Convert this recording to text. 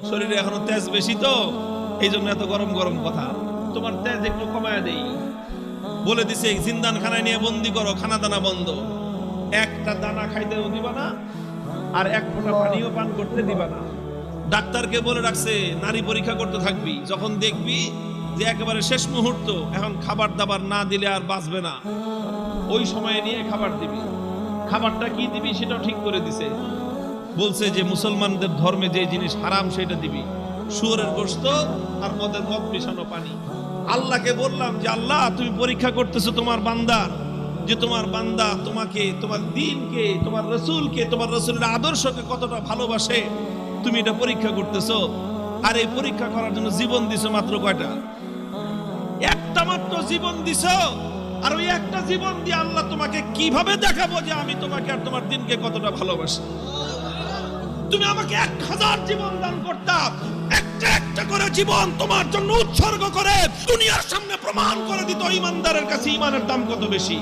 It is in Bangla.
শরীরে এখনো তেজ বেশি তো, এই জন্য এত গরম গরম কথা। তোমার তেজ একটু কমায় দেই। বলে দিছে জিন্দান খানায় নিয়ে বন্দি করো, খানা দানা বন্ধ, একটা দানা খাইতেও দিবা না, আর এক ফোঁটা পানিও পান করতে দিবা না। ডাক্তারকে বলে রাখছে নারী পরীক্ষা করতে থাকবি, যখন দেখবি যে একেবারে শেষ মুহূর্ত, এখন খাবার দাবার না দিলে আর বাঁচবে না, ওই সময় নিয়ে খাবার দিবি। খাবারটা কি দিবি সেটাও ঠিক করে দিছে। বলছে যে মুসলমানদের ধর্মে যে জিনিস হারাম সেটা দিবি, শুয়োরের গোশত আর মদ মিশানো পানি। আল্লাহকে বললাম যে আল্লাহ, তুমি পরীক্ষা করতেছো তোমার বান্দার, যে তোমার বান্দা তোমাকে, তোমার দ্বীনকে, তোমার রসুলকে, তোমার রসুলের আদর্শকে কতটা ভালোবাসে, তুমি এটা পরীক্ষা করতেছো। আর এই পরীক্ষা করার জন্য জীবন দিছো মাত্র কয়টা? একটা মাত্র জীবন দিছো। আর ওই একটা জীবন দিয়ে আল্লাহ তোমাকে কিভাবে দেখাবো যে আমি তোমাকে আর তোমার দ্বীনকে কতটা ভালোবাসি? তুমি আমাকে 1000 জীবন দান করতাম, একটা একটা করে জীবন তোমার জন্য উৎসর্গ করে দুনিয়ার সামনে প্রমাণ করে দিত ইমানদারের কাছে ইমানের দাম কত বেশি।